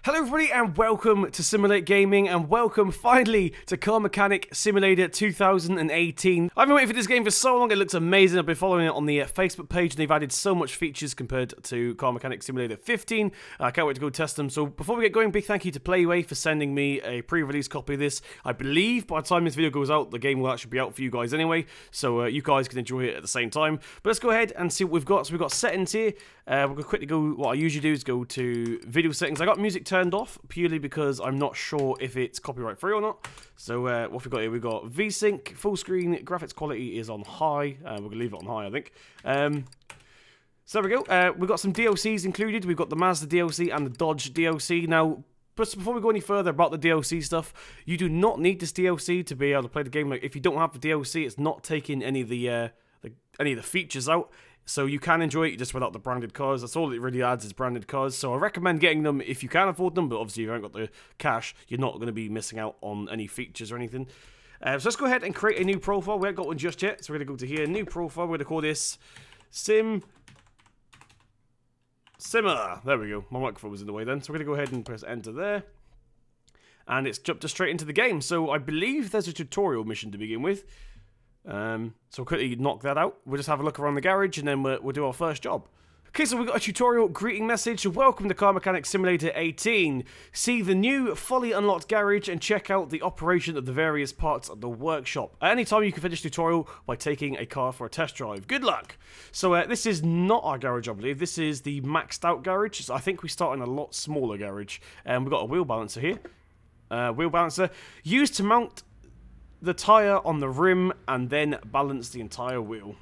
Hello everybody and welcome to Simul8 Gaming and welcome finally to Car Mechanic Simulator 2018. I've been waiting for this game for so long, it looks amazing. I've been following it on the Facebook page and they've added so much features compared to Car Mechanic Simulator 15. I can't wait to go test them. So before we get going, big thank you to Playway for sending me a pre-release copy of this. I believe by the time this video goes out, the game will actually be out for you guys anyway, so you guys can enjoy it at the same time. But let's go ahead and see what we've got. So we've got settings here. We're going to quickly go, what I usually do is go to video settings. I got music turned off purely because I'm not sure if it's copyright free or not. So what have we got here? We've got VSync, full screen, graphics quality is on high. We're going to leave it on high, I think. So there we go. We've got some DLCs included. We've got the Mazda DLC and the Dodge DLC. Now, just before we go any further about the DLC stuff, you do not need this DLC to be able to play the game. Like, if you don't have the DLC, it's not taking any of the features out. So you can enjoy it just without the branded cars. That's all it really adds is branded cars. So I recommend getting them if you can afford them. But obviously if you haven't got the cash, you're not going to be missing out on any features or anything. So let's go ahead and create a new profile. We haven't got one just yet. So we're going to go to here, new profile. We're going to call this Simmer. There we go. My microphone was in the way then. So we're going to go ahead and press enter there. And it's jumped us straight into the game. So I believe there's a tutorial mission to begin with. So we'll quickly knock that out. We'll just have a look around the garage and then we'll do our first job. Okay, so we've got a tutorial greeting message. Welcome to Car Mechanic Simulator 18. See the new fully unlocked garage and check out the operation of the various parts of the workshop. At any time you can finish the tutorial by taking a car for a test drive. Good luck! So this is not our garage, I believe. This is the maxed out garage. So I think we start in a lot smaller garage. We've got a wheel balancer here. Wheel balancer used to mount the tyre on the rim and then balance the entire wheel.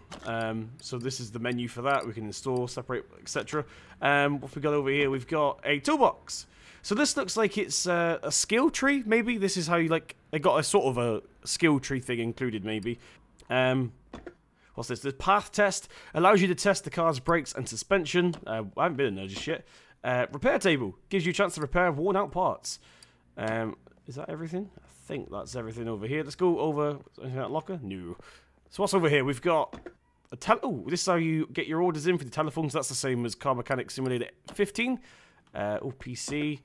So this is the menu for that. We can install, separate, etc. What have we got over here? We've got a toolbox. So this looks like it's a skill tree, maybe. This is how you, like, they got a sort of a skill tree thing included, maybe. What's this? The path test allows you to test the car's brakes and suspension. I haven't been in there just yet. Repair table gives you a chance to repair worn out parts. Is that everything? I think that's everything over here. Let's go over anything in that locker. No. So what's over here? We've got a this is how you get your orders in for the telephones. That's the same as Car Mechanic Simulator 15. PC.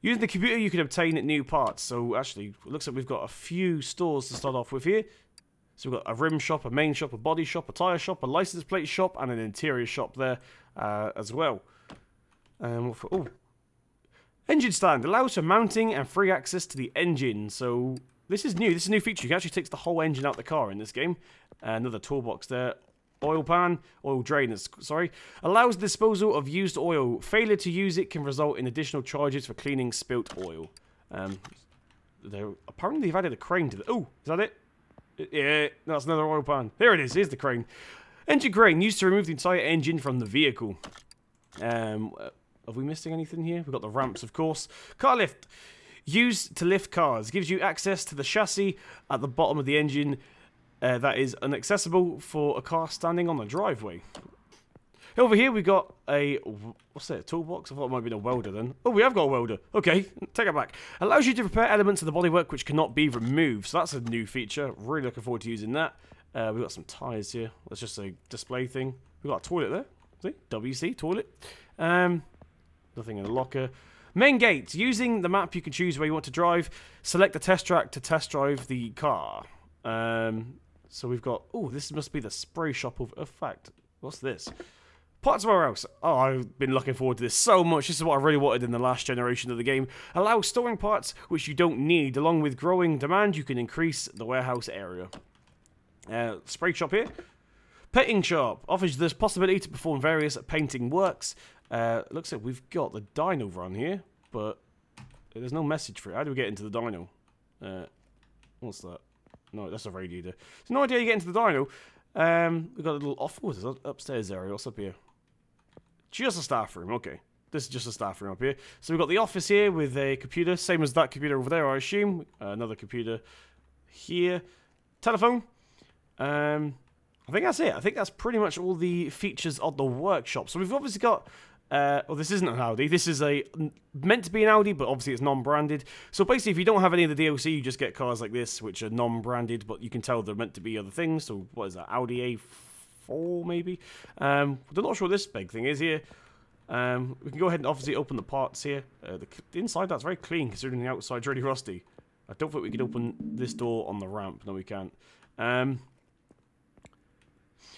Using the computer, you can obtain new parts. So actually, it looks like we've got a few stores to start off with here. So we've got a rim shop, a main shop, a body shop, a tire shop, a license plate shop, and an interior shop there as well. Engine stand allows for mounting and free access to the engine. So this is new. This is a new feature. You can actually take the whole engine out the car in this game. Another toolbox there. Oil pan, oil drain, sorry. Allows disposal of used oil. Failure to use it can result in additional charges for cleaning spilt oil. Apparently they've added a crane to the... Oh, is that it? Yeah, that's another oil pan. There it is. Here's the crane. Engine crane used to remove the entire engine from the vehicle. Are we missing anything here? We've got the ramps, of course. Car lift. Used to lift cars. Gives you access to the chassis at the bottom of the engine that is inaccessible for a car standing on the driveway. Over here we've got a... What's that? A toolbox? I thought it might have been a welder then. Oh, we have got a welder. Okay, take it back. Allows you to repair elements of the bodywork which cannot be removed. So that's a new feature. Really looking forward to using that. We've got some tyres here. That's just a display thing. We've got a toilet there. See? WC, toilet. Nothing in the locker. Main gate. Using the map, you can choose where you want to drive. Select the test track to test drive the car. So we've got... Oh, this must be the spray shop of fact. What's this? Parts of our house. Oh, I've been looking forward to this so much. This is what I really wanted in the last generation of the game. Allow storing parts which you don't need. Along with growing demand, you can increase the warehouse area. Spray shop here. Painting shop. Offers this possibility to perform various painting works. Looks like we've got the dyno run here, but there's no message for it. How do we get into the dyno? What's that? No, that's a radiator. There's no idea you get into the dyno. We've got a little upstairs area. What's up here? Just a staff room. Okay. This is just a staff room up here. So we've got the office here with a computer, same as that computer over there, I assume. Another computer here. Telephone. I think that's it. I think that's pretty much all the features of the workshop. So we've obviously got... well, this isn't an Audi. This is meant to be an Audi, but obviously it's non-branded. So basically, if you don't have any of the DLC, you just get cars like this, which are non-branded, but you can tell they're meant to be other things. So what is that? Audi A4, maybe? I'm not sure what this big thing is here. We can go ahead and obviously open the parts here. The inside, that's very clean considering the outside's really rusty. I don't think we can open this door on the ramp. No, we can't.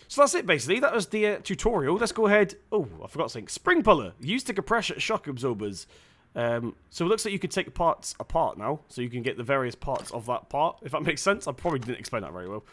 So that's it, basically. That was the tutorial. Let's go ahead. Oh, I forgot something. Spring puller. Used to compress shock absorbers. So it looks like you can take parts apart now. So you can get the various parts of that part, if that makes sense. I probably didn't explain that very well.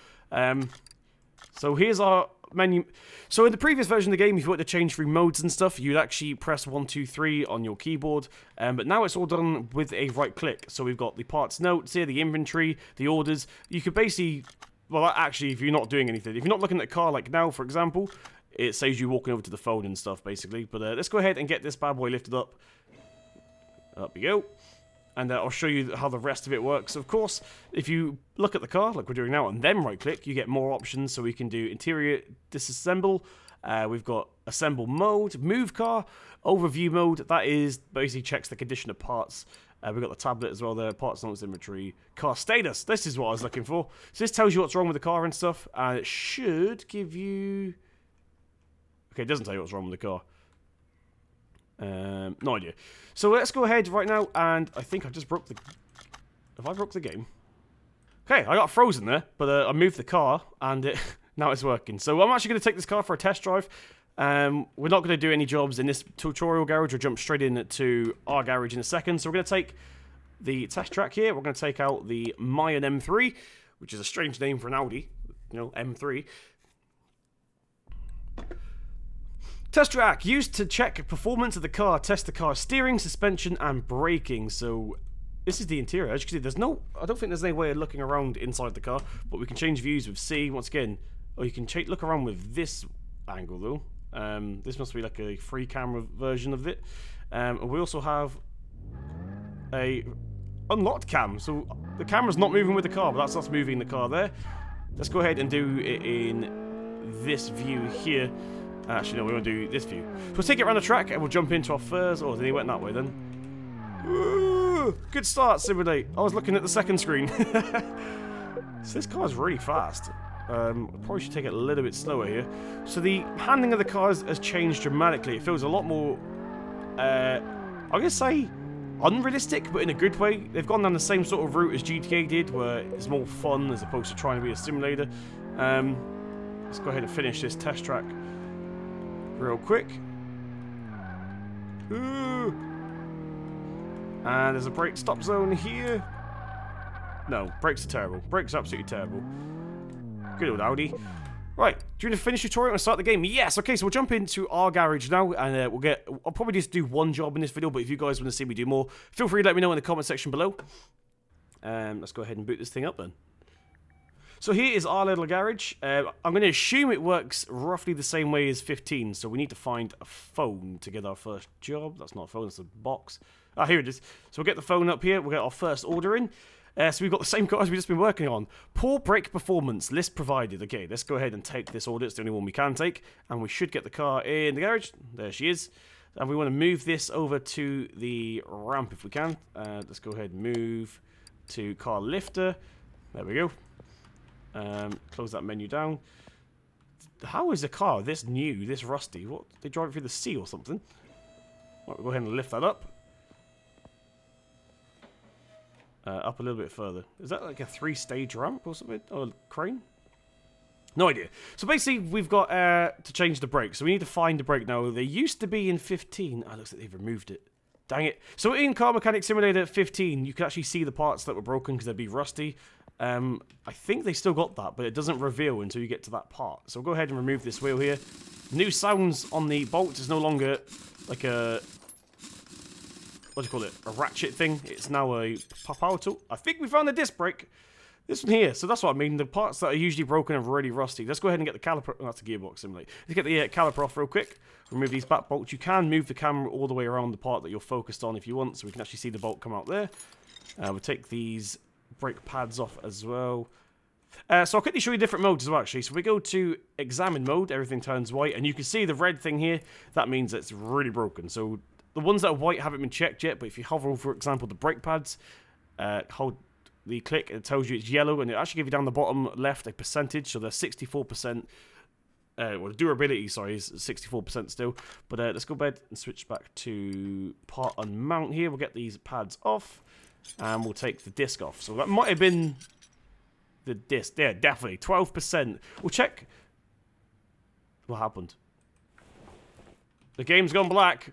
So here's our menu. So in the previous version of the game, if you want to change through modes and stuff, you'd actually press 1, 2, 3 on your keyboard. But now it's all done with a right click. So we've got the parts notes here, the inventory, the orders. You could basically... Well, actually, if you're not doing anything, if you're not looking at the car like now, for example, it saves you walking over to the phone and stuff, basically. But let's go ahead and get this bad boy lifted up. Up we go. And I'll show you how the rest of it works. Of course, if you look at the car, like we're doing now, and then right-click, you get more options. So we can do interior disassemble. We've got assemble mode, move car, overview mode. That is basically checks the condition of parts. We've got the tablet as well there, parts notes inventory, car status. This is what I was looking for. So this tells you what's wrong with the car and stuff, and it should give you... Okay, it doesn't tell you what's wrong with the car. No idea. So let's go ahead right now, and I think I just broke the... Have I broke the game? Okay, I got frozen there, but I moved the car, and now it's working. So I'm actually going to take this car for a test drive. We're not going to do any jobs in this tutorial garage. We'll jump straight into our garage in a second. So we're going to take the test track here. We're going to take out the Mayan M3, which is a strange name for an Audi. You know, M3. Test track, used to check performance of the car, test the car's steering, suspension, and braking. So this is the interior. As you can see, there's no... I don't think there's any way of looking around inside the car, but we can change views with C. Once again, or you can look around with this angle, though. This must be like a free camera version of it. And we also have a unlocked cam. So the camera's not moving with the car, but that's us moving the car there. Let's go ahead and do it in this view here. Actually, no, we want to do this view. So we'll take it around the track and we'll jump into our first... Oh, then he went that way then. Ooh, good start, Simul8. I was looking at the second screen. So this car is really fast. Probably should take it a little bit slower here. So the handling of the cars has changed dramatically. It feels a lot more, I'm going to say unrealistic, but in a good way. They've gone down the same sort of route as GTA did, where it's more fun as opposed to trying to be a simulator. Let's go ahead and finish this test track real quick. Ooh. And there's a brake stop zone here. No, brakes are terrible. Brakes are absolutely terrible. Good old Audi. Right, do you want to finish your tutorial and start the game? Yes, okay, so we'll jump into our garage now, and I'll probably just do one job in this video, but if you guys want to see me do more, feel free to let me know in the comment section below. Let's go ahead and boot this thing up then. So here is our little garage. I'm going to assume it works roughly the same way as 15, so we need to find a phone to get our first job. That's not a phone, it's a box. Ah, here it is. So we'll get the phone up here, we'll get our first order in. So we've got the same cars we've just been working on. Poor brake performance, list provided. Okay, let's go ahead and take this order. It's the only one we can take. And we should get the car in the garage. There she is. And we want to move this over to the ramp if we can. Let's go ahead and move to car lifter. There we go. Close that menu down. How is the car this new, this rusty? What? They drive it through the sea or something? Right, we'll go ahead and lift that up. Up a little bit further. Is that like a 3-stage ramp or something? Or crane? No idea. So basically, we've got to change the brake. So we need to find the brake now. They used to be in 15. Oh, it looks like they've removed it. Dang it. So in Car Mechanic Simulator 15, you can actually see the parts that were broken because they'd be rusty. I think they still got that, but it doesn't reveal until you get to that part. So we'll go ahead and remove this wheel here. New sounds on the bolt is no longer like a... What do you call it? A ratchet thing. It's now a power tool. I think we found the disc brake. This one here. So that's what I mean. The parts that are usually broken are really rusty. Let's go ahead and get the caliper. Oh, that's a gearbox Simul8. Let's get the caliper off real quick. Remove these back bolts. You can move the camera all the way around the part that you're focused on if you want. So we can actually see the bolt come out there. We'll take these brake pads off as well. So I'll quickly show you different modes as well, actually. So if we go to examine mode, everything turns white. And you can see the red thing here. That means it's really broken. So the ones that are white haven't been checked yet, but if you hover over, for example, the brake pads, hold the click, it tells you it's yellow, and it actually gives you down the bottom left a percentage, so they're 64% well, durability, sorry, is 64% still. But let's go ahead and switch back to part and mount here. We'll get these pads off, and we'll take the disc off. So that might have been the disc. Yeah, definitely 12%. We'll check what happened. The game's gone black.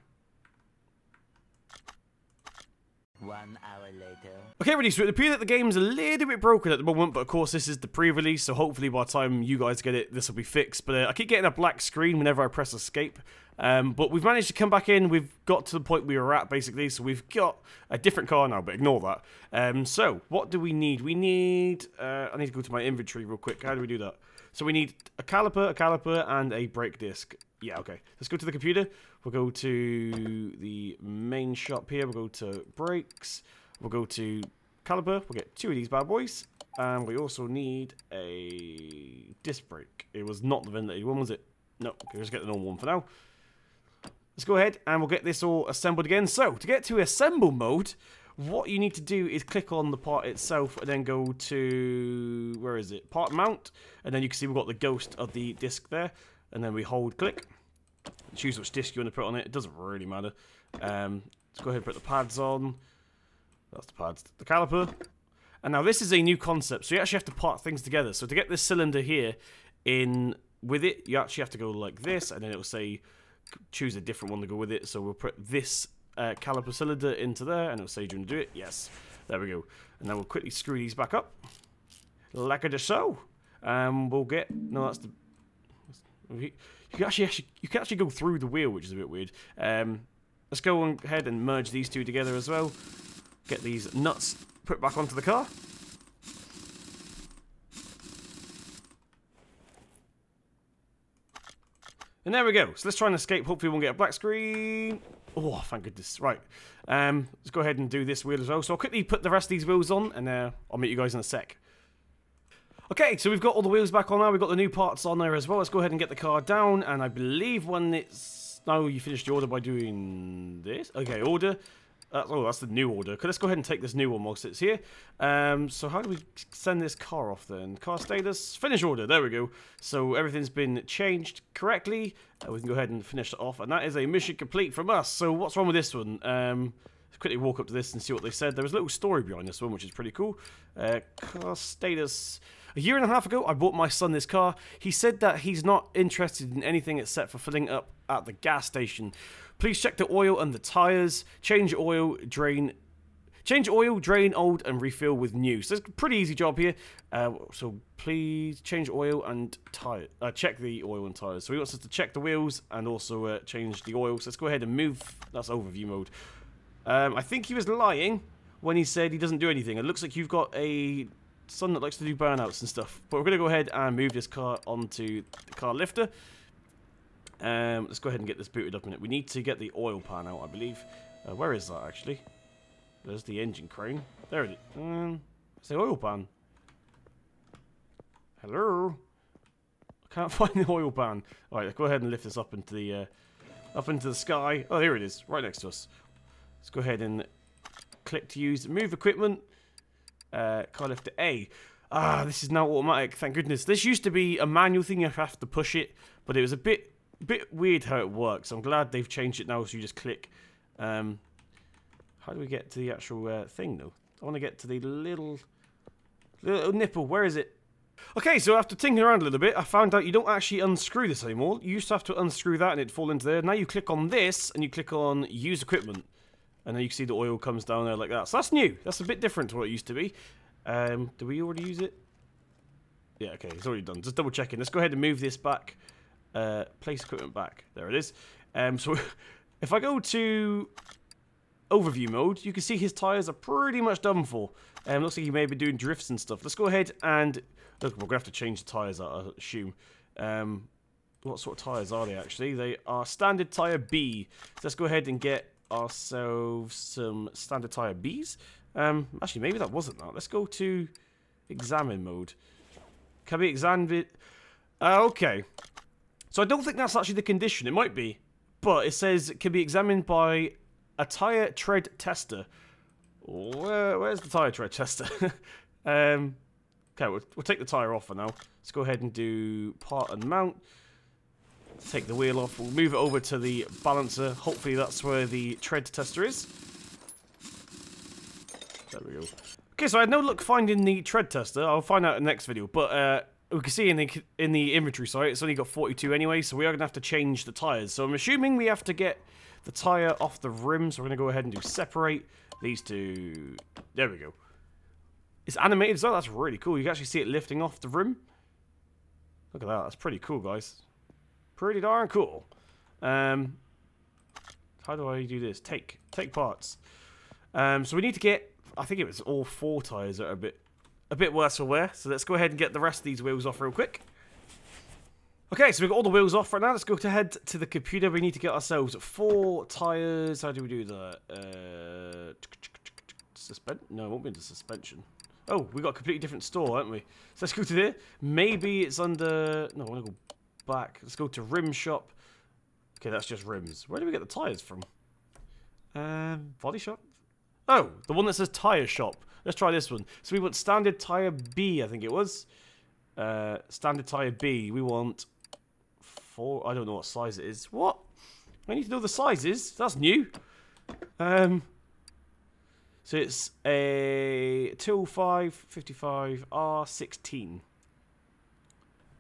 1 hour later. Okay, ready, so it appears that the game's a little bit broken at the moment, but of course this is the pre-release, so hopefully by the time you guys get it, this will be fixed. But I keep getting a black screen whenever I press escape. But we've managed to come back in. We've got to the point we were at, basically, so we've got a different car now, but ignore that. So, what do we need? We need... I need to go to my inventory real quick. How do we do that? So we need a caliper, and a brake disc. Yeah, okay. Let's go to the computer. We'll go to the main shop here. We'll go to brakes. We'll go to caliper. We'll get 2 of these bad boys. And we also need a disc brake. It was not the ventilated one, was it? No. Okay, let's get the normal one for now. Let's go ahead and we'll get this all assembled again. So, to get to assemble mode, what you need to do is click on the part itself and then go to, where is it? Part mount. And then you can see we've got the ghost of the disc there. And then we hold click. Choose which disc you want to put on it. It doesn't really matter. Let's go ahead and put the pads on. That's the pads. The caliper. And now this is a new concept. So you actually have to part things together. So to get this cylinder here in with it, you actually have to go like this. And then it will say choose a different one to go with it. So we'll put this caliper cylinder into there. And it'll say do you want to do it? Yes. There we go. And then we'll quickly screw these back up. Like a so. We'll get... No, that's the... You can actually go through the wheel, which is a bit weird. Let's go ahead and merge these two together as well. Get these nuts put back onto the car. And there we go. So let's try and escape. Hopefully we won't get a black screen. Oh, thank goodness. Right. Let's go ahead and do this wheel as well. So I'll quickly put the rest of these wheels on, and I'll meet you guys in a sec. Okay, so we've got all the wheels back on now. We've got the new parts on there as well. Let's go ahead and get the car down. And I believe when it's... No, you finished the order by doing this. Okay, order. Oh, that's the new order. Okay, let's go ahead and take this new one whilst it's here. So how do we send this car off then? Car status, finish order. There we go. So everything's been changed correctly. We can go ahead and finish it off. And that is a mission complete from us. So what's wrong with this one? Let's quickly walk up to this and see what they said. There was a little story behind this one, which is pretty cool. Car status... A year and a half ago, I bought my son this car. He said that he's not interested in anything except for filling up at the gas station. Please check the oil and the tires. Change oil, drain old, and refill with new. So it's a pretty easy job here. So please change oil and tire. Check the oil and tires. So he wants us to check the wheels and also change the oil. So let's go ahead and move. That's overview mode. I think he was lying when he said he doesn't do anything. It looks like you've got a son that likes to do burnouts and stuff. But we're going to go ahead and move this car onto the car lifter. Let's go ahead and get this booted up in it. We need to get the oil pan out, I believe. Where is that, actually? There's the engine crane. There it is. It's the oil pan. Hello? I can't find the oil pan. Alright, let's go ahead and lift this up into the sky. Oh, here it is, right next to us. Let's go ahead and click to use move equipment. Car lifter A. This is now automatic, thank goodness. This used to be a manual thing, you have to push it, but it was a bit weird how it works. I'm glad they've changed it now, so you just click. How do we get to the actual thing, though? I want to get to the little nipple. Where is it? Okay, so after tinkering around a little bit, I found out you don't actually unscrew this anymore. You used to have to unscrew that and it'd fall into there. Now you click on this, and you click on use equipment. And then you can see the oil comes down there like that. So that's new. That's a bit different to what it used to be. Do we already use it? Yeah, okay, it's already done. Just double checking. Let's go ahead and move this back. Place equipment back. There it is. So if I go to overview mode, you can see his tyres are pretty much done for. Looks like he may be doing drifts and stuff. Let's go ahead and... Look, we're going to have to change the tyres, I assume. What sort of tyres are they, actually? They are standard tyre B. So let's go ahead and get ourselves some standard tyre Bs. Actually, maybe that wasn't that. Let's go to examine mode. Can we examine it? Okay. So I don't think that's actually the condition. It might be. But it says it can be examined by a tyre tread tester. Where's the tyre tread tester? Okay, we'll take the tyre off for now. Let's go ahead and do part and mount. Take the wheel off. We'll move it over to the balancer. Hopefully that's where the tread tester is. There we go. Okay, so I had no luck finding the tread tester. I'll find out in the next video. But we can see in the inventory site, it's only got 42 anyway, so we are going to have to change the tyres. So I'm assuming we have to get the tyre off the rim. So we're going to go ahead and do separate these two. There we go. It's animated as well. That's really cool. You can actually see it lifting off the rim. Look at that. That's pretty cool, guys. Pretty darn cool. How do I do this? Take parts. So we need to get, I think it was all 4 tyres that are a bit worse for wear. So let's go ahead and get the rest of these wheels off real quick. Okay, so we've got all the wheels off right now. Let's go ahead to the computer. We need to get ourselves 4 tyres. How do we do that? No, it won't be into suspension. Oh, we got a completely different store, haven't we? So let's go to there. Maybe it's under... No, I want to go back. Let's go to rim shop. Okay, that's just rims. Where do we get the tyres from? Body shop? Oh, the one that says tyre shop. Let's try this one. So we want standard tyre B, I think it was. Standard tyre B. We want 4. I don't know what size it is. What? I need to know the sizes. That's new. So it's a 205 55 R16.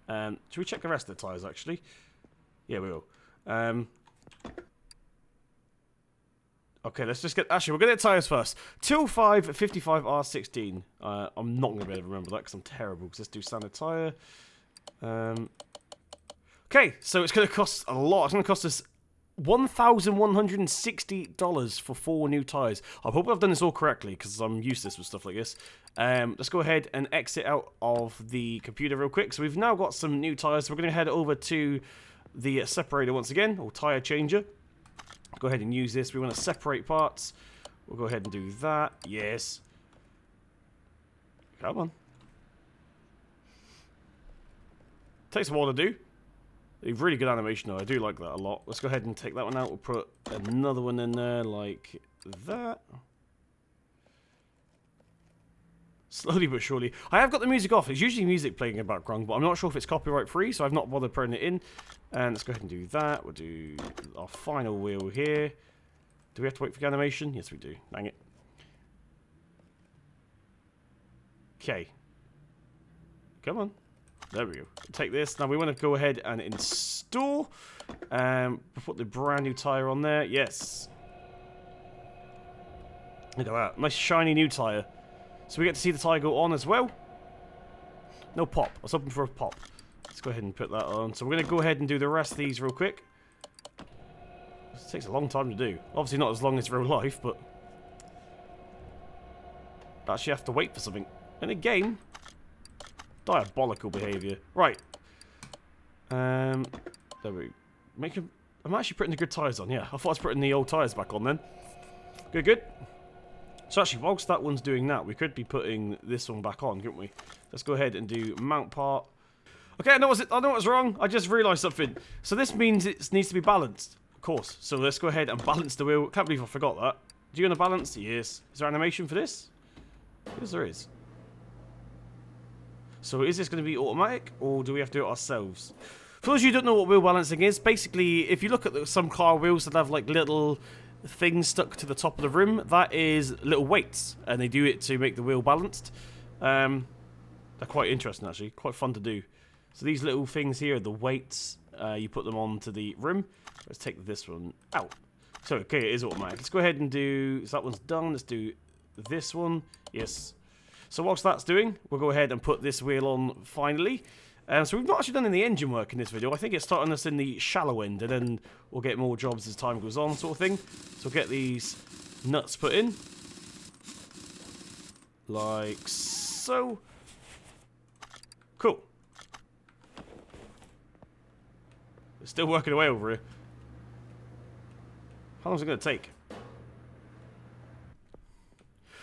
Should we check the rest of the tyres actually? Yeah, we will. Okay, let's just get... Actually, we'll get the tyres first. 205 55 R16. I'm not going to be able to remember that because I'm terrible. Let's do standard tyre. Okay, so it's going to cost a lot. It's going to cost us $1,160 for 4 new tyres. I hope I've done this all correctly because I'm useless with stuff like this. Let's go ahead and exit out of the computer real quick. So we've now got some new tyres. So we're going to head over to the separator once again, or tyre changer. Go ahead and use this. We want to separate parts. We'll go ahead and do that. Yes. Come on. Takes a while to do. A really good animation though. I do like that a lot. Let's go ahead and take that one out. We'll put another one in there like that. Slowly but surely. I have got the music off. It's usually music playing in the background, but I'm not sure if it's copyright free, so I've not bothered putting it in. And let's go ahead and do that. We'll do our final wheel here. Do we have to wait for the animation? Yes, we do. Dang it. Okay. Come on. There we go. Take this. Now we want to go ahead and install. Put the brand new tyre on there. Yes. Look at that. Nice shiny new tyre. So we get to see the tyre go on as well. No pop. I was hoping for a pop. Let's go ahead and put that on. So we're going to go ahead and do the rest of these real quick. This takes a long time to do. Obviously not as long as real life, but... I actually have to wait for something. In a game... Diabolical behaviour. Right. There we go. I'm actually putting the good tyres on, yeah. I thought I was putting the old tyres back on then. Good, good. So actually, whilst that one's doing that, we could be putting this one back on, couldn't we? Let's go ahead and do mount part. Okay, I know what's wrong. I just realised something. So this means it needs to be balanced, of course. So let's go ahead and balance the wheel. Can't believe I forgot that. Do you want to balance? Yes. Is there animation for this? Yes, there is. So is this going to be automatic, or do we have to do it ourselves? For those of you who don't know what wheel balancing is, basically, if you look at some car wheels that have like little things stuck to the top of the rim, that is little weights, and they do it to make the wheel balanced. They're quite interesting, actually. Quite fun to do. So these little things here are the weights. You put them onto the rim. Let's take this one out. So, okay, it is automatic. Let's go ahead and do... So that one's done. Let's do this one. Yes. So whilst that's doing, we'll go ahead and put this wheel on finally. So we've not actually done any engine work in this video. I think it's starting us in the shallow end, and then we'll get more jobs as time goes on, sort of thing. So we'll get these nuts put in. Like so. Cool. It's still working away over here. How long is it going to take?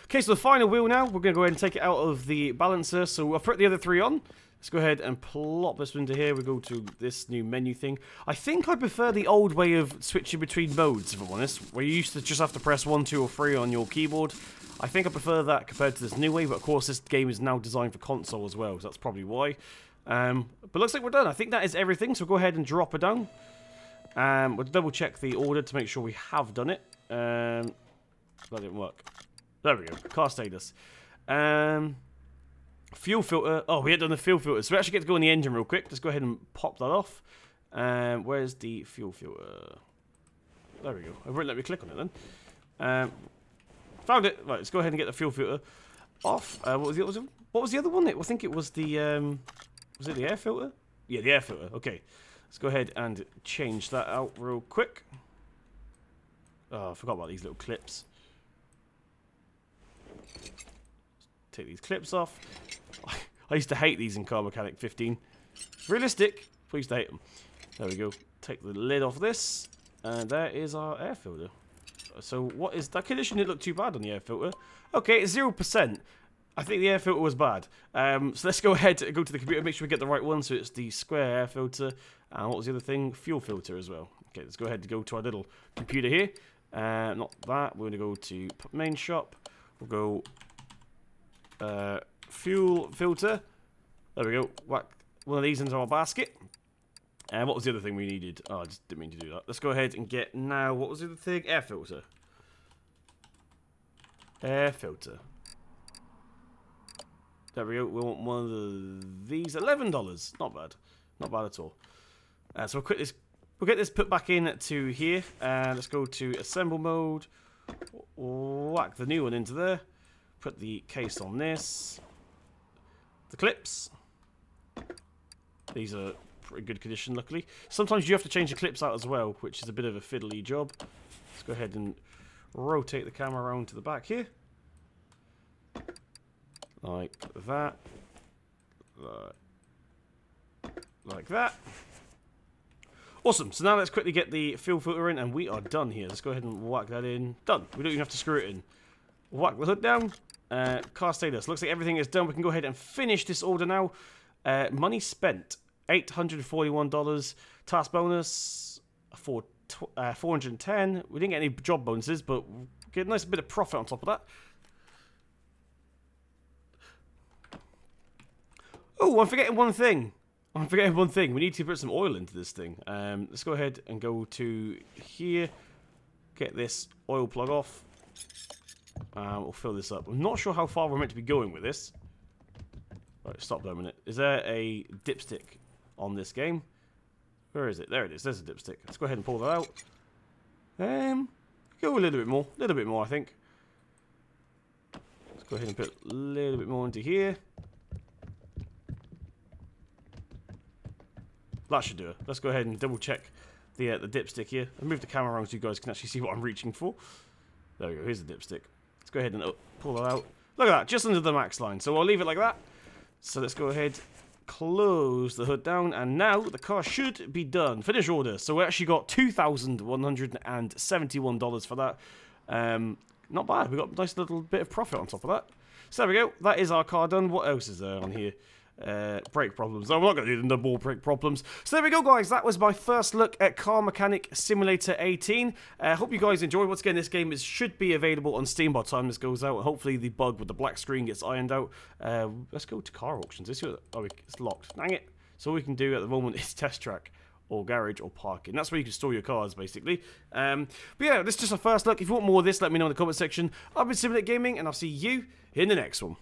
Okay, so the final wheel now, we're going to go ahead and take it out of the balancer. So I've put the other 3 on. Let's go ahead and plop this into here. We go to this new menu thing. I think I prefer the old way of switching between modes, if I'm honest, where you used to just have to press 1, 2, or 3 on your keyboard. I think I prefer that compared to this new way, but of course this game is now designed for console as well, so that's probably why. But looks like we're done. I think that is everything, so go ahead and drop it down. We'll double check the order to make sure we have done it. That didn't work. There we go. Car status. Fuel filter. Oh, we had done the fuel filter. So we actually get to go in the engine real quick. Let's go ahead and pop that off. Where's the fuel filter? There we go. It won't let me click on it then. Found it. Right, let's go ahead and get the fuel filter off. What was the other one? I think it was the was it the air filter? Yeah, the air filter. Okay. Let's go ahead and change that out real quick. Oh, I forgot about these little clips. Take these clips off. I used to hate these in Car Mechanic 15. Realistic, but I used to hate them. There we go. Take the lid off this. And there is our air filter. So what is that condition? Didn't look too bad on the air filter. Okay, it's 0%. I think the air filter was bad. So let's go ahead and go to the computer, make sure we get the right one. So it's the square air filter. And what was the other thing? Fuel filter as well. Okay, let's go ahead and go to our little computer here. Not that. We're going to go to main shop. We'll go fuel filter. There we go. Whack one of these into our basket. And what was the other thing we needed? Oh, I just didn't mean to do that. Let's go ahead and get now. What was the other thing? Air filter. Air filter. There we go. We want one of these. $11. Not bad. Not bad at all. So we'll get this put back in to here. Let's go to assemble mode. Whack the new one into there. Put the case on this. The clips. These are pretty good condition, luckily. Sometimes you have to change the clips out as well, which is a bit of a fiddly job. Let's go ahead and rotate the camera around to the back here. Like that. Like that. Awesome. So now let's quickly get the fuel filter in, and we are done here. Let's go ahead and whack that in. Done. We don't even have to screw it in. Whack the hood down. Car status. Looks like everything is done. We can go ahead and finish this order now. Money spent. $841. Task bonus for 410. We didn't get any job bonuses, but get a nice bit of profit on top of that. Oh, I'm forgetting one thing. We need to put some oil into this thing. Let's go ahead and go to here. Get this oil plug off. We'll fill this up. I'm not sure how far we're meant to be going with this. Right, stop there a minute. Is there a dipstick on this game? Where is it? There it is. There's a dipstick. Let's go ahead and pull that out. Go a little bit more. I think. Let's go ahead and put a little bit more into here. That should do it. Let's go ahead and double check the dipstick here. I'll move the camera around so you guys can actually see what I'm reaching for. There we go. Here's the dipstick. Let's go ahead and pull that out. Look at that. Just under the max line. So I'll leave it like that. So let's go ahead, close the hood down, and now the car should be done. Finish order. So we actually got $2,171 for that. Not bad. We got a nice little bit of profit on top of that. So there we go. That is our car done. What else is there on here? Brake problems. I'm not going to do the more brake problems. So there we go, guys. That was my first look at Car Mechanic Simulator 18. Hope you guys enjoyed. Once again, this game should be available on Steam by the time this goes out. Hopefully the bug with the black screen gets ironed out. Let's go to car auctions. Let's see what, oh, it's locked. Dang it. So all we can do at the moment is test track or garage or parking. That's where you can store your cars, basically. But yeah, this is just a first look. If you want more of this, let me know in the comment section. I've been Simul8 Gaming, and I'll see you in the next one.